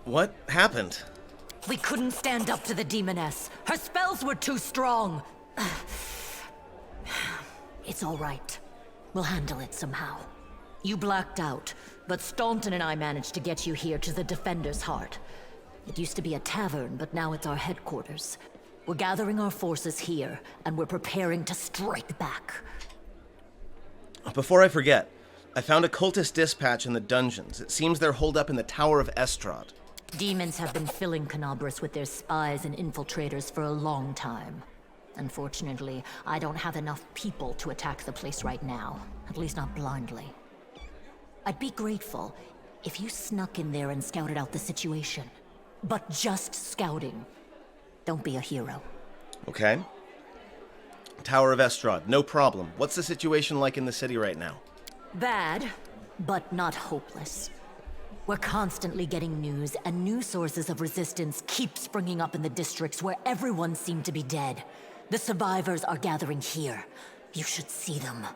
What happened? We couldn't stand up to the demoness. Her spells were too strong. It's all right. We'll handle it somehow. You blacked out, but Staunton and I managed to get you here to the Defender's Heart. It used to be a tavern, but now it's our headquarters. We're gathering our forces here, and we're preparing to strike back. Before I forget, I found a cultist dispatch in the dungeons. It seems they're holed up in the Tower of Estrad. Demons have been filling Canabras with their spies and infiltrators for a long time. Unfortunately, I don't have enough people to attack the place right now. At least not blindly. I'd be grateful if you snuck in there and scouted out the situation. But just scouting. Don't be a hero. Okay. Tower of Estrad, no problem. What's the situation like in the city right now? Bad, but not hopeless. We're constantly getting news, and new sources of resistance keep springing up in the districts where everyone seemed to be dead. The survivors are gathering here. You should see them.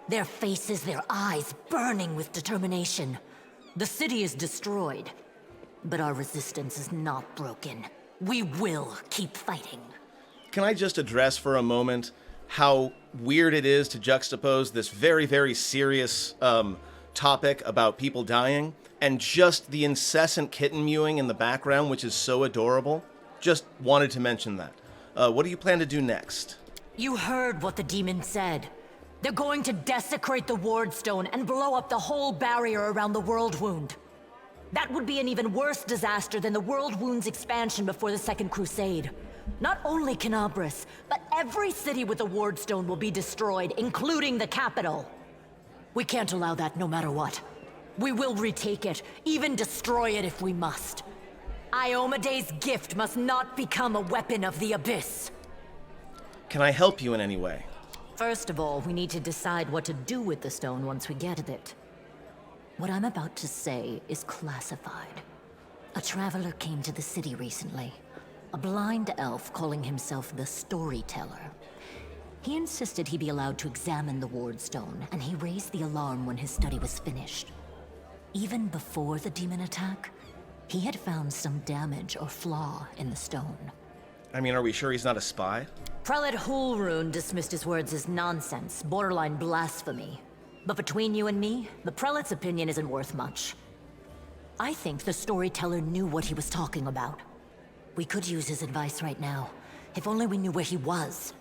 Their faces, their eyes burning with determination. The city is destroyed, but our resistance is not broken. We will keep fighting. Can I just address for a moment how weird it is to juxtapose this very, very serious topic about people dying and just the incessant kitten mewing in the background, which is so adorable? Just wanted to mention that. What do you plan to do next? You heard what the demon said. They're going to desecrate the Ward Stone and blow up the whole barrier around the World Wound. That would be an even worse disaster than the World Wound's expansion before the Second Crusade. Not only Canabras, but every city with a Ward Stone will be destroyed, including the capital. We can't allow that no matter what. We will retake it, even destroy it if we must. Iomede's gift must not become a weapon of the Abyss. Can I help you in any way? First of all, we need to decide what to do with the stone once we get it. What I'm about to say is classified. A traveler came to the city recently. A blind elf calling himself the Storyteller. He insisted he be allowed to examine the Ward Stone, and he raised the alarm when his study was finished. Even before the demon attack, he had found some damage or flaw in the stone. I mean, are we sure he's not a spy? Prelate Hulrune dismissed his words as nonsense, borderline blasphemy. But between you and me, the prelate's opinion isn't worth much. I think the Storyteller knew what he was talking about. We could use his advice right now, if only we knew where he was.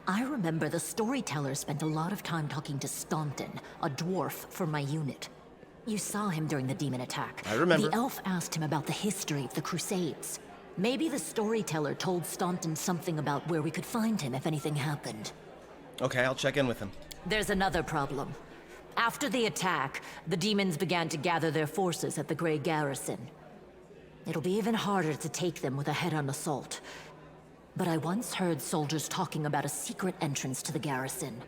I remember the Storyteller spent a lot of time talking to Staunton, a dwarf from my unit. You saw him during the demon attack. I remember. The elf asked him about the history of the Crusades. Maybe the Storyteller told Staunton something about where we could find him if anything happened. Okay, I'll check in with him. There's another problem. After the attack, the demons began to gather their forces at the Grey Garrison. It'll be even harder to take them with a head-on assault. But I once heard soldiers talking about a secret entrance to the garrison.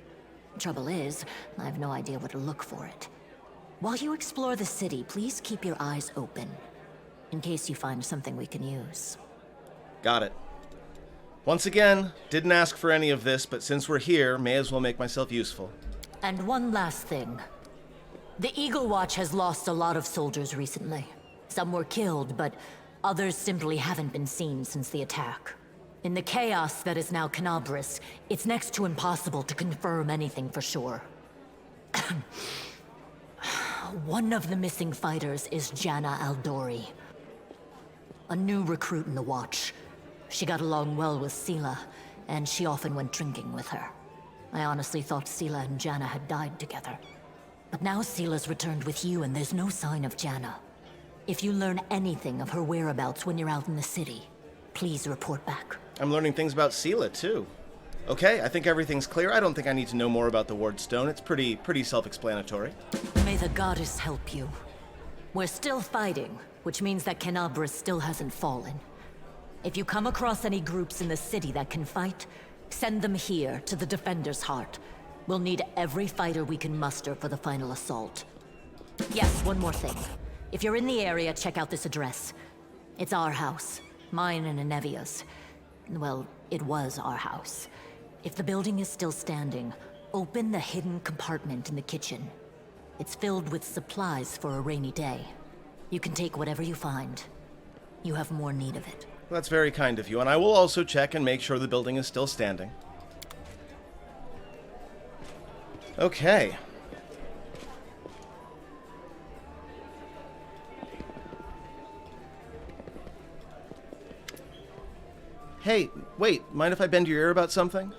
Trouble is, I have no idea where to look for it. While you explore the city, please keep your eyes open, in case you find something we can use. Got it. Once again, didn't ask for any of this, but since we're here, may as well make myself useful. And one last thing. The Eagle Watch has lost a lot of soldiers recently. Some were killed, but others simply haven't been seen since the attack. In the chaos that is now Canabras, it's next to impossible to confirm anything for sure. One of the missing fighters is Janna Aldori, a new recruit in the Watch. She got along well with Sela, and she often went drinking with her. I honestly thought Sela and Janna had died together. But now Sela's returned with you, and there's no sign of Janna. If you learn anything of her whereabouts when you're out in the city, please report back. I'm learning things about Sela, too. Okay, I think everything's clear. I don't think I need to know more about the Ward Stone. It's pretty self-explanatory. May the goddess help you. We're still fighting, which means that Canabras still hasn't fallen. If you come across any groups in the city that can fight, send them here to the Defender's Heart. We'll need every fighter we can muster for the final assault. Yes, one more thing. If you're in the area, check out this address. It's our house. Mine and Inevia's. Well, it was our house. If the building is still standing, open the hidden compartment in the kitchen. It's filled with supplies for a rainy day. You can take whatever you find. You have more need of it. Well, that's very kind of you, and I will also check and make sure the building is still standing. Okay. Hey, wait, mind if I bend your ear about something?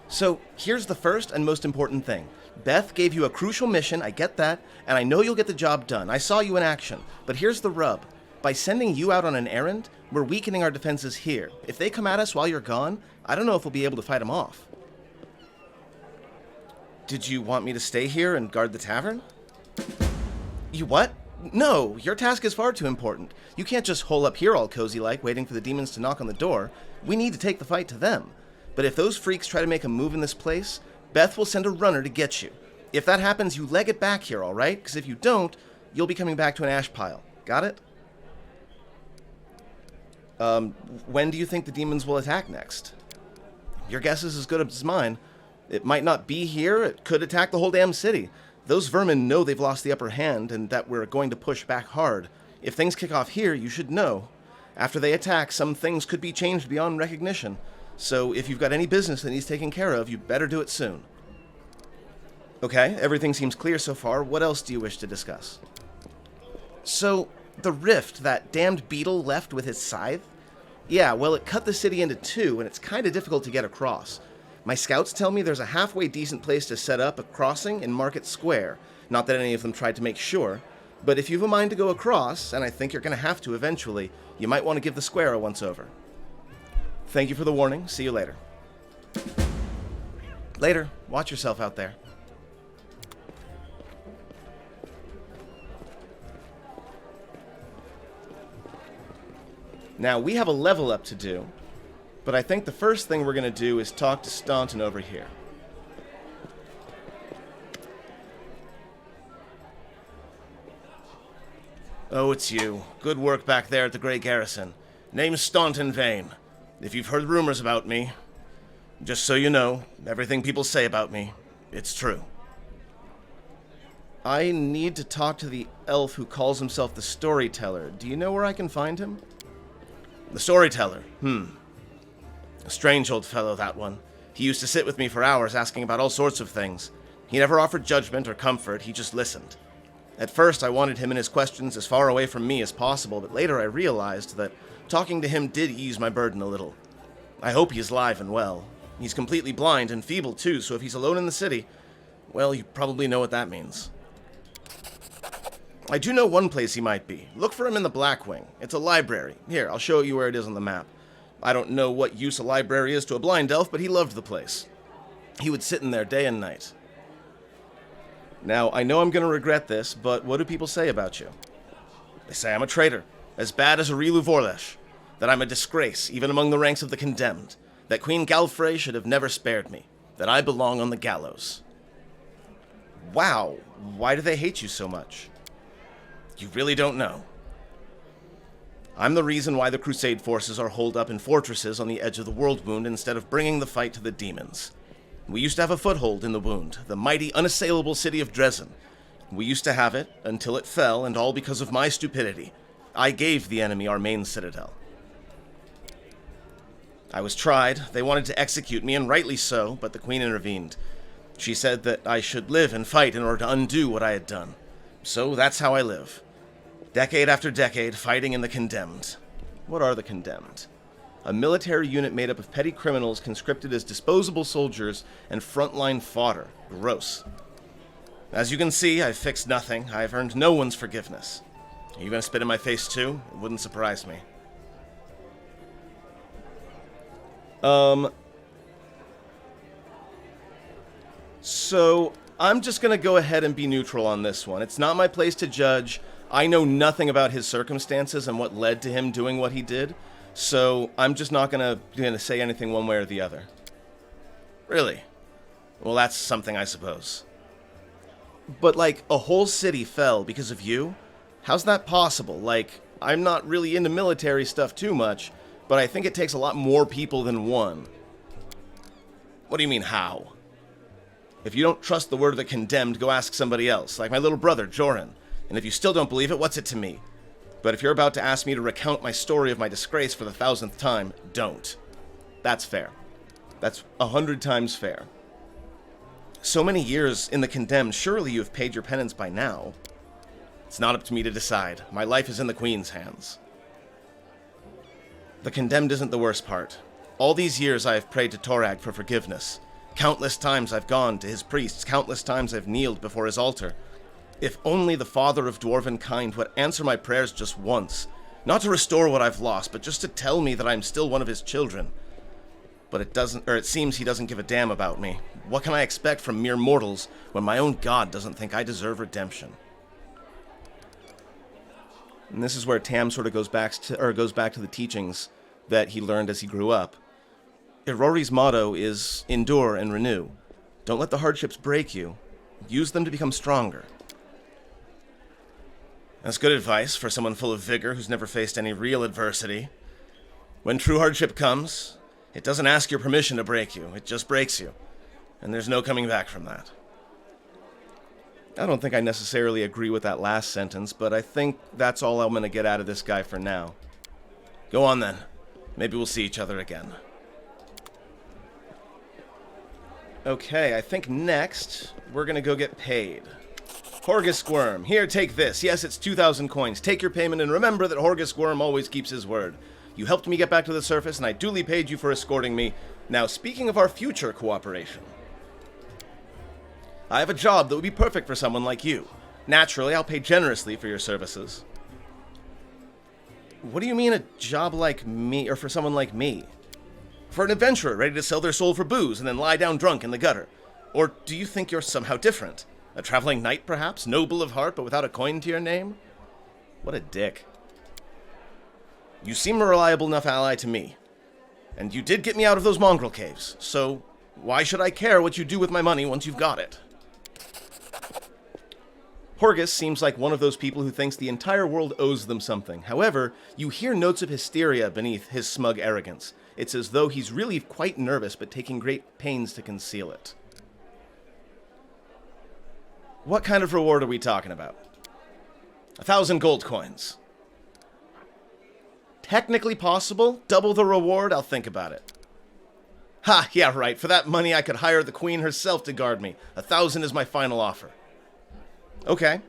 So, here's the first and most important thing. Beth gave you a crucial mission, I get that, and I know you'll get the job done. I saw you in action. But here's the rub. By sending you out on an errand, we're weakening our defenses here. If they come at us while you're gone, I don't know if we'll be able to fight them off. Did you want me to stay here and guard the tavern? You what? No, your task is far too important. You can't just hole up here all cozy-like, waiting for the demons to knock on the door. We need to take the fight to them. But if those freaks try to make a move in this place, Beth will send a runner to get you. If that happens, you leg it back here, all right? Because if you don't, you'll be coming back to an ash pile. Got it? When do you think the demons will attack next? Your guess is as good as mine. It might not be here. It could attack the whole damn city. Those vermin know they've lost the upper hand and that we're going to push back hard. If things kick off here, you should know. After they attack, some things could be changed beyond recognition. So if you've got any business that needs taken care of, you better do it soon. Okay, everything seems clear so far. What else do you wish to discuss? So, the rift that damned beetle left with his scythe? Yeah, well, it cut the city into two, and it's kind of difficult to get across. My scouts tell me there's a halfway decent place to set up a crossing in Market Square. Not that any of them tried to make sure. But if you've a mind to go across, and I think you're going to have to eventually, you might want to give the square a once-over. Thank you for the warning. See you later. Later. Watch yourself out there. Now, we have a level up to do, but I think the first thing we're going to do is talk to Staunton over here. Oh, it's you. Good work back there at the Grey Garrison. Name's Staunton Vane. If you've heard rumors about me, just so you know, everything people say about me, it's true. I need to talk to the elf who calls himself the Storyteller. Do you know where I can find him? The Storyteller? A strange old fellow, that one. He used to sit with me for hours asking about all sorts of things. He never offered judgment or comfort, he just listened. At first, I wanted him and his questions as far away from me as possible, but later I realized that talking to him did ease my burden a little. I hope he's alive and well. He's completely blind and feeble, too, so if he's alone in the city, well, you probably know what that means. I do know one place he might be. Look for him in the Black Wing. It's a library. Here, I'll show you where it is on the map. I don't know what use a library is to a blind elf, but he loved the place. He would sit in there day and night. Now, I know I'm going to regret this, but what do people say about you? They say I'm a traitor, as bad as Arilu Vorlesh, that I'm a disgrace, even among the ranks of the condemned, that Queen Galfrey should have never spared me, that I belong on the gallows. Wow, why do they hate you so much? You really don't know. I'm the reason why the Crusade forces are holed up in fortresses on the edge of the World Wound instead of bringing the fight to the demons. We used to have a foothold in the Wound, the mighty, unassailable city of Dresden. We used to have it until it fell, and all because of my stupidity. I gave the enemy our main citadel. I was tried. They wanted to execute me, and rightly so, but the Queen intervened. She said that I should live and fight in order to undo what I had done. So that's how I live. Decade after decade, fighting in the condemned. What are the condemned? A military unit made up of petty criminals conscripted as disposable soldiers and frontline fodder. Gross. As you can see, I've fixed nothing. I've earned no one's forgiveness. Are you going to spit in my face too? It wouldn't surprise me. So, I'm just going to go ahead and be neutral on this one. It's not my place to judge. I know nothing about his circumstances and what led to him doing what he did, so I'm just not going to say anything one way or the other. Really? Well, that's something, I suppose. But, like, a whole city fell because of you? How's that possible? Like, I'm not really into military stuff too much, but I think it takes a lot more people than one. What do you mean, how? If you don't trust the word of the condemned, go ask somebody else, like my little brother, Joran. And if you still don't believe it, what's it to me? But if you're about to ask me to recount my story of my disgrace for the 1000th time, don't. That's fair. That's 100 times fair. So many years in the Condemned, surely you have paid your penance by now. It's not up to me to decide. My life is in the Queen's hands. The Condemned isn't the worst part. All these years I have prayed to Torag for forgiveness. Countless times I've gone to his priests, countless times I've kneeled before his altar. If only the Father of Dwarven kind would answer my prayers just once. Not to restore what I've lost, but just to tell me that I'm still one of his children. But it seems he doesn't give a damn about me. What can I expect from mere mortals when my own God doesn't think I deserve redemption? And this is where Tam sort of goes back to the teachings that he learned as he grew up. Irori's motto is endure and renew. Don't let the hardships break you. Use them to become stronger. That's good advice for someone full of vigor who's never faced any real adversity. When true hardship comes, it doesn't ask your permission to break you. It just breaks you. And there's no coming back from that. I don't think I necessarily agree with that last sentence, but I think that's all I'm going to get out of this guy for now. Go on then. Maybe we'll see each other again. Okay, I think next, we're going to go get paid. Horgus Squirm, here, take this. Yes, it's 2,000 coins. Take your payment and remember that Horgus Squirm always keeps his word. You helped me get back to the surface, and I duly paid you for escorting me. Now, speaking of our future cooperation, I have a job that would be perfect for someone like you. Naturally, I'll pay generously for your services. What do you mean a job like me, or for someone like me? For an adventurer ready to sell their soul for booze and then lie down drunk in the gutter? Or do you think you're somehow different? A traveling knight, perhaps? Noble of heart, but without a coin to your name? What a dick. You seem a reliable enough ally to me. And you did get me out of those mongrel caves, so why should I care what you do with my money once you've got it? Horgus seems like one of those people who thinks the entire world owes them something. However, you hear notes of hysteria beneath his smug arrogance. It's as though he's really quite nervous, but taking great pains to conceal it. What kind of reward are we talking about? 1,000 gold coins. Technically possible? Double the reward? I'll think about it. Ha, yeah, right. For that money, I could hire the Queen herself to guard me. 1,000 is my final offer. Okay.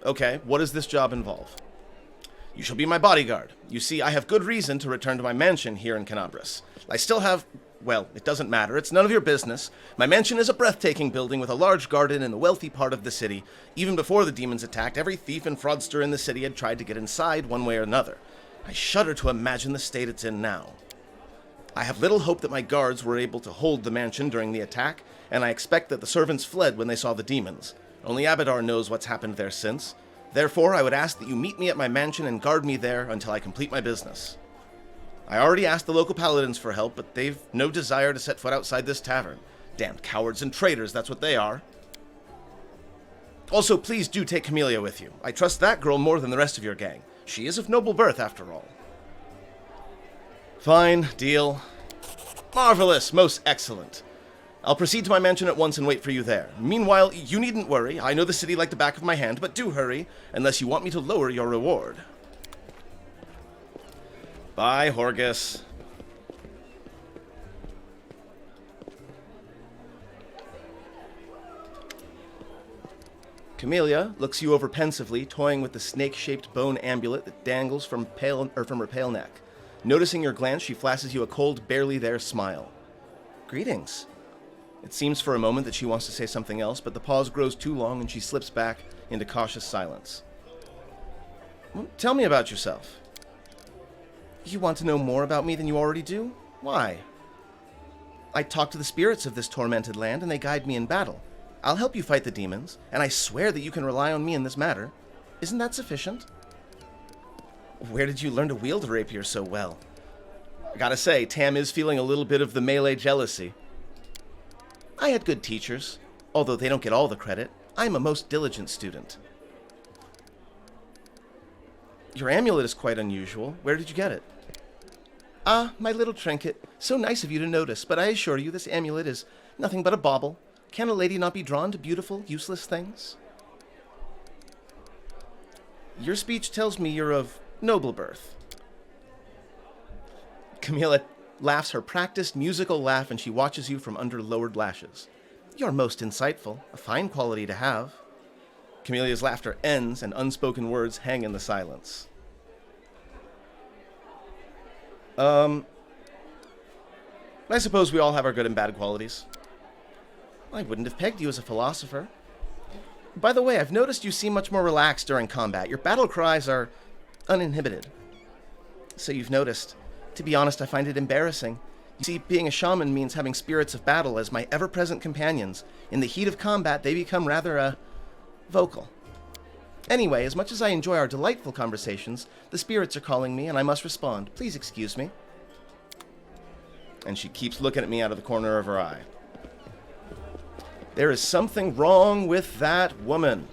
What does this job involve? You shall be my bodyguard. You see, I have good reason to return to my mansion here in Canabras. I still have... Well, it doesn't matter. It's none of your business. My mansion is a breathtaking building with a large garden in the wealthy part of the city. Even before the demons attacked, every thief and fraudster in the city had tried to get inside one way or another. I shudder to imagine the state it's in now. I have little hope that my guards were able to hold the mansion during the attack, and I expect that the servants fled when they saw the demons. Only Abadar knows what's happened there since. Therefore, I would ask that you meet me at my mansion and guard me there until I complete my business. I already asked the local paladins for help, but they've no desire to set foot outside this tavern. Damned cowards and traitors, that's what they are. Also, please do take Camellia with you. I trust that girl more than the rest of your gang. She is of noble birth, after all. Fine, deal. Marvelous, most excellent. I'll proceed to my mansion at once and wait for you there. Meanwhile, you needn't worry. I know the city like the back of my hand, but do hurry, unless you want me to lower your reward. Bye, Horgus. Camellia looks you over pensively, toying with the snake-shaped bone amulet that dangles from her pale neck. Noticing your glance, she flashes you a cold, barely there smile. Greetings. It seems for a moment that she wants to say something else, but the pause grows too long and she slips back into cautious silence. Well, tell me about yourself. You want to know more about me than you already do? Why? I talk to the spirits of this tormented land and they guide me in battle. I'll help you fight the demons, and I swear that you can rely on me in this matter. Isn't that sufficient? Where did you learn to wield a rapier so well? I gotta say, Tam is feeling a little bit of the melee jealousy. I had good teachers, although they don't get all the credit. I'm a most diligent student. Your amulet is quite unusual. Where did you get it? Ah, my little trinket. So nice of you to notice, but I assure you this amulet is nothing but a bauble. Can a lady not be drawn to beautiful, useless things? Your speech tells me you're of noble birth. Camilla laughs her practiced musical laugh, and she watches you from under lowered lashes. You're most insightful, a fine quality to have. Camelia's laughter ends, and unspoken words hang in the silence. I suppose we all have our good and bad qualities. I wouldn't have pegged you as a philosopher. By the way, I've noticed you seem much more relaxed during combat. Your battle cries are uninhibited. So you've noticed. To be honest, I find it embarrassing. You see, being a shaman means having spirits of battle as my ever-present companions. In the heat of combat, they become rather, vocal. Anyway, as much as I enjoy our delightful conversations, the spirits are calling me, and I must respond. Please excuse me. And she keeps looking at me out of the corner of her eye. There is something wrong with that woman.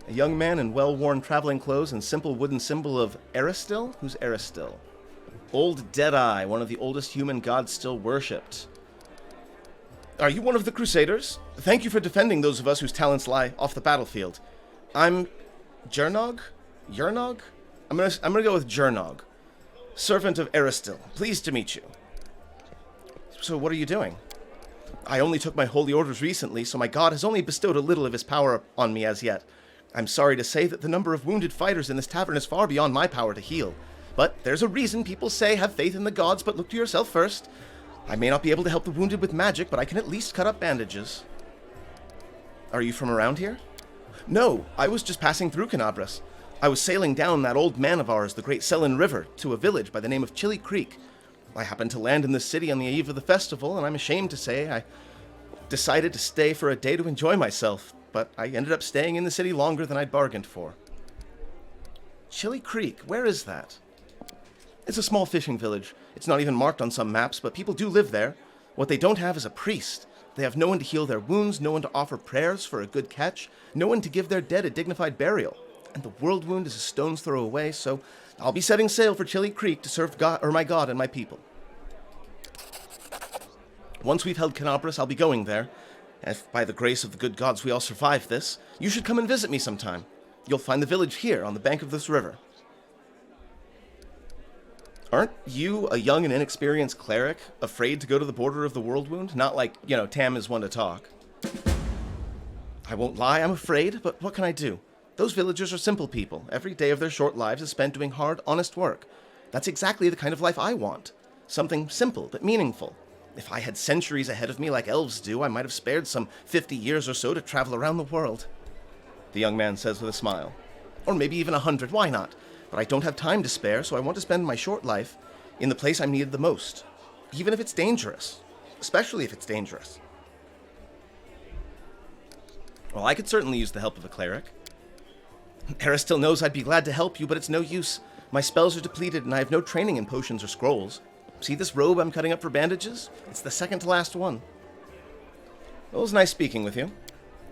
A young man in well-worn traveling clothes and simple wooden symbol of Aristil? Who's Aristil? Old Deadeye, one of the oldest human gods still worshipped. Are you one of the Crusaders? Thank you for defending those of us whose talents lie off the battlefield. I'm Jernog? Yernog? I'm gonna go with Jernog. Servant of Aristil. Pleased to meet you. So what are you doing? I only took my holy orders recently, so my god has only bestowed a little of his power on me as yet. I'm sorry to say that the number of wounded fighters in this tavern is far beyond my power to heal. But there's a reason people say have faith in the gods, but look to yourself first. I may not be able to help the wounded with magic, but I can at least cut up bandages. Are you from around here? No, I was just passing through Canabras. I was sailing down that old man of ours, the Great Selin River, to a village by the name of Chili Creek. I happened to land in this city on the eve of the festival, and I'm ashamed to say I decided to stay for a day to enjoy myself, but I ended up staying in the city longer than I'd bargained for. Chili Creek, where is that? It's a small fishing village. It's not even marked on some maps, but people do live there. What they don't have is a priest. They have no one to heal their wounds, no one to offer prayers for a good catch, no one to give their dead a dignified burial. And the world wound is a stone's throw away, so I'll be setting sail for Chili Creek to serve my god and my people. Once we've held Canabras, I'll be going there. If by the grace of the good gods we all survive this, you should come and visit me sometime. You'll find the village here on the bank of this river. Aren't you, a young and inexperienced cleric, afraid to go to the border of the world wound? Not like, Tam is one to talk. I won't lie, I'm afraid, but what can I do? Those villagers are simple people. Every day of their short lives is spent doing hard, honest work. That's exactly the kind of life I want. Something simple, but meaningful. If I had centuries ahead of me like elves do, I might have spared some 50 years or so to travel around the world. The young man says with a smile. Or maybe even 100, why not? But I don't have time to spare, so I want to spend my short life in the place I'm needed the most. Even if it's dangerous. Especially if it's dangerous. Well, I could certainly use the help of a cleric. Eris still knows I'd be glad to help you, but it's no use. My spells are depleted, and I have no training in potions or scrolls. See this robe I'm cutting up for bandages? It's the second to last one. It was nice speaking with you.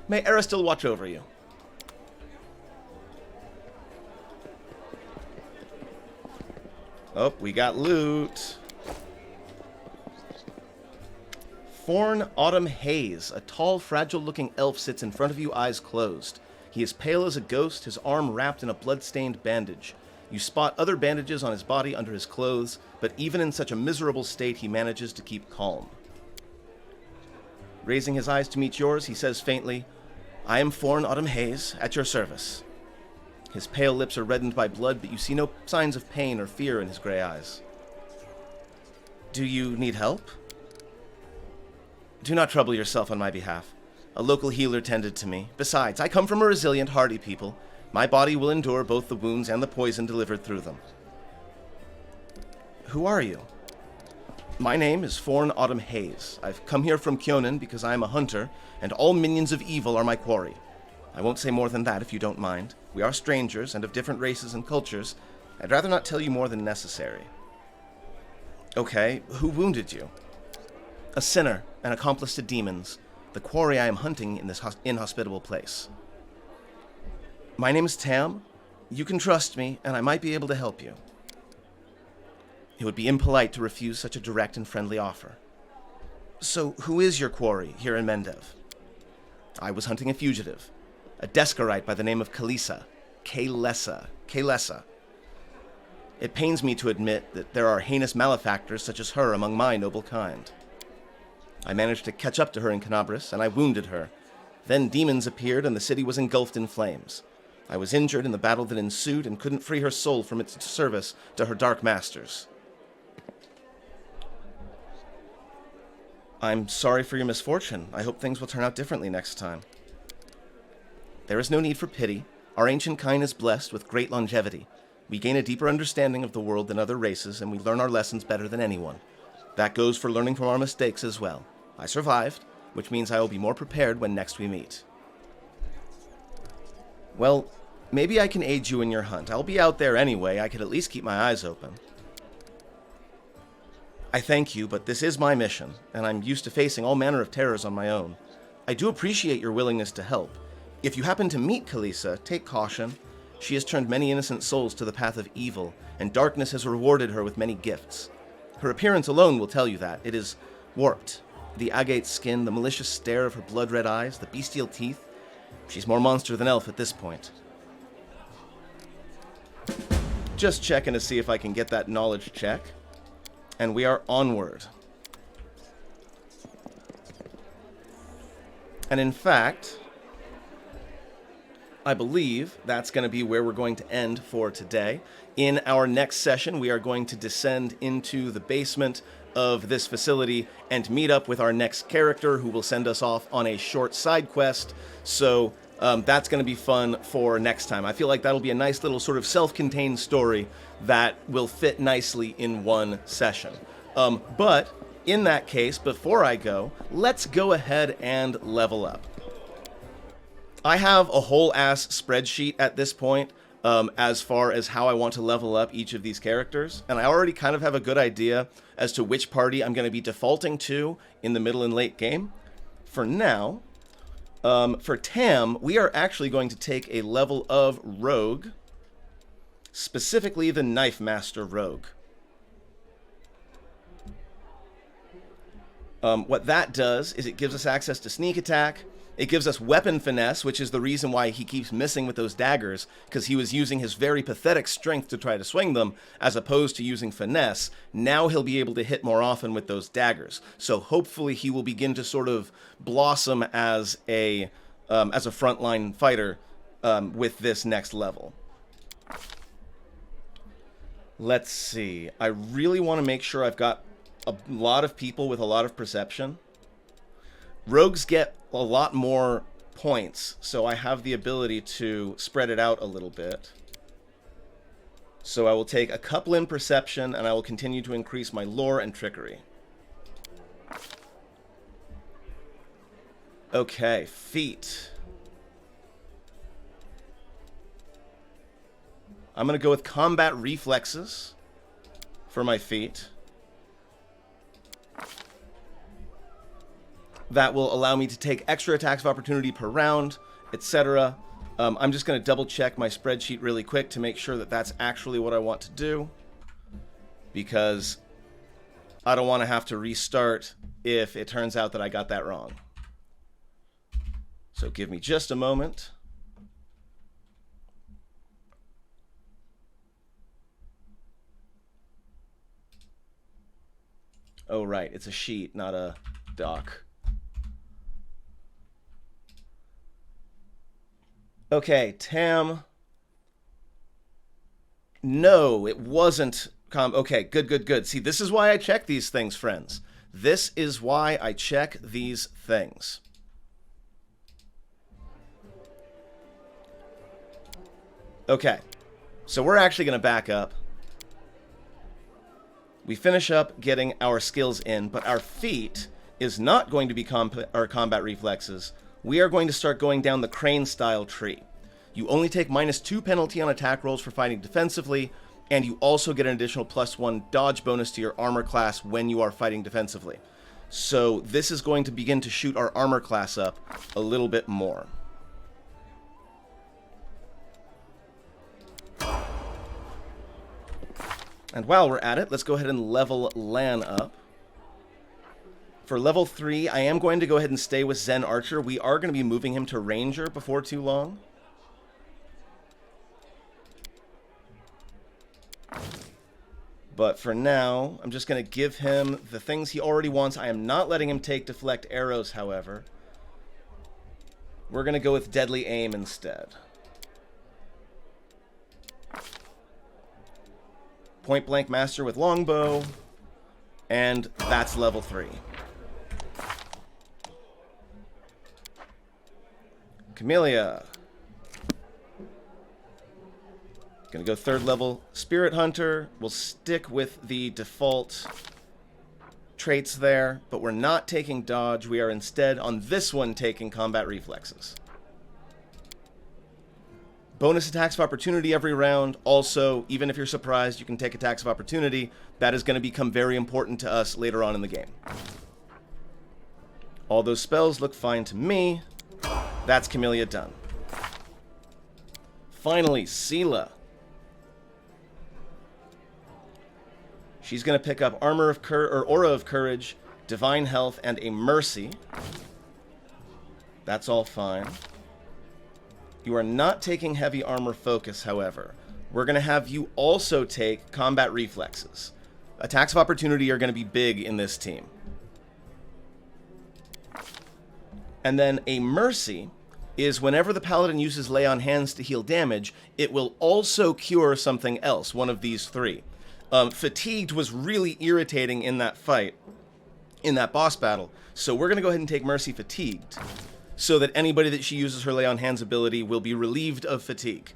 May Eris still watch over you. Oh, we got loot. Forn Autumn Haze, a tall, fragile-looking elf sits in front of you, eyes closed. He is pale as a ghost, his arm wrapped in a blood-stained bandage. You spot other bandages on his body under his clothes, but even in such a miserable state, he manages to keep calm. Raising his eyes to meet yours, he says faintly, I am Forn Autumn Haze, at your service. His pale lips are reddened by blood, but you see no signs of pain or fear in his gray eyes. Do you need help? Do not trouble yourself on my behalf. A local healer tended to me. Besides, I come from a resilient, hardy people. My body will endure both the wounds and the poison delivered through them. Who are you? My name is Forn Autumn Haze. I've come here from Kyonin because I am a hunter, and all minions of evil are my quarry. I won't say more than that if you don't mind. We are strangers and of different races and cultures. I'd rather not tell you more than necessary. Okay, who wounded you? A sinner, an accomplice to demons. The quarry I am hunting in this inhospitable place. My name is Tam. You can trust me, and I might be able to help you. It would be impolite to refuse such a direct and friendly offer. So, who is your quarry here in Mendev? I was hunting a fugitive, a Descarite by the name of Kalisa. Kalesa. It pains me to admit that there are heinous malefactors such as her among my noble kind. I managed to catch up to her in Canabris, and I wounded her. Then demons appeared, and the city was engulfed in flames. I was injured in the battle that ensued and couldn't free her soul from its service to her dark masters. I'm sorry for your misfortune. I hope things will turn out differently next time. There is no need for pity. Our ancient kind is blessed with great longevity. We gain a deeper understanding of the world than other races, and we learn our lessons better than anyone. That goes for learning from our mistakes as well. I survived, which means I will be more prepared when next we meet. Well, maybe I can aid you in your hunt. I'll be out there anyway. I could at least keep my eyes open. I thank you, but this is my mission, and I'm used to facing all manner of terrors on my own. I do appreciate your willingness to help. If you happen to meet Kalisa, take caution. She has turned many innocent souls to the path of evil, and darkness has rewarded her with many gifts. Her appearance alone will tell you that. It is warped. The agate skin, the malicious stare of her blood-red eyes, the bestial teeth. She's more monster than elf at this point. Just checking to see if I can get that knowledge check. And we are onward. And in fact, I believe that's going to be where we're going to end for today. In our next session, we are going to descend into the basement of this facility and meet up with our next character who will send us off on a short side quest. So that's going to be fun for next time. I feel like that'll be a nice little sort of self-contained story that will fit nicely in one session. But in that case, before I go, let's go ahead and level up. I have a whole ass spreadsheet at this point as far as how I want to level up each of these characters, and I already kind of have a good idea as to which party I'm going to be defaulting to in the middle and late game. For now, for Tam, we are actually going to take a level of Rogue, specifically the Knife Master Rogue. What that does is it gives us access to sneak attack. It gives us weapon finesse, which is the reason why he keeps missing with those daggers, because he was using his very pathetic strength to try to swing them, as opposed to using finesse. Now he'll be able to hit more often with those daggers. So hopefully he will begin to sort of blossom as a frontline fighter with this next level. Let's see. I really want to make sure I've got a lot of people with a lot of perception. Rogues get a lot more points, so I have the ability to spread it out a little bit. So I will take a couple in perception, and I will continue to increase my lore and trickery. Okay, feat. I'm going to go with combat reflexes for my feat. That will allow me to take extra attacks of opportunity per round, etc. I'm just going to double check my spreadsheet really quick to make sure that that's actually what I want to do, because I don't want to have to restart if it turns out that I got that wrong. So give me just a moment. Oh, right, it's a sheet, not a doc. Okay, Tam. No, it wasn't. Okay, good. See, this is why I check these things, friends. This is why I check these things. Okay, so we're actually going to back up. We finish up getting our skills in, but our feat is not going to be combat reflexes. We are going to start going down the crane-style tree. You only take -2 penalty on attack rolls for fighting defensively, and you also get an additional +1 dodge bonus to your armor class when you are fighting defensively. So this is going to begin to shoot our armor class up a little bit more. And while we're at it, let's go ahead and level Lan up. For level 3, I am going to go ahead and stay with Zen Archer. We are going to be moving him to Ranger before too long. But for now, I'm just going to give him the things he already wants. I am not letting him take Deflect Arrows, however. We're going to go with Deadly Aim instead. Point Blank Master with Longbow. And that's level 3. Camellia. Gonna go 3rd level Spirit Hunter. We'll stick with the default traits there, but we're not taking dodge. We are instead, on this one, taking combat reflexes. Bonus attacks of opportunity every round. Also, even if you're surprised, you can take attacks of opportunity. That is going to become very important to us later on in the game. All those spells look fine to me. That's Camellia done. Finally, Seela. She's going to pick up Aura of Courage, Divine Health, and a Mercy. That's all fine. You are not taking Heavy Armor Focus, however. We're going to have you also take Combat Reflexes. Attacks of Opportunity are going to be big in this team. And then a Mercy is whenever the Paladin uses Lay on Hands to heal damage, it will also cure something else, one of these 3. Fatigued was really irritating in that fight, in that boss battle, so we're going to go ahead and take Mercy Fatigued, so that anybody that she uses her Lay on Hands ability will be relieved of fatigue.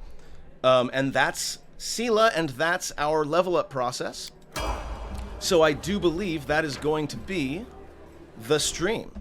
And that's Seela, and that's our level up process. So I do believe that is going to be the stream.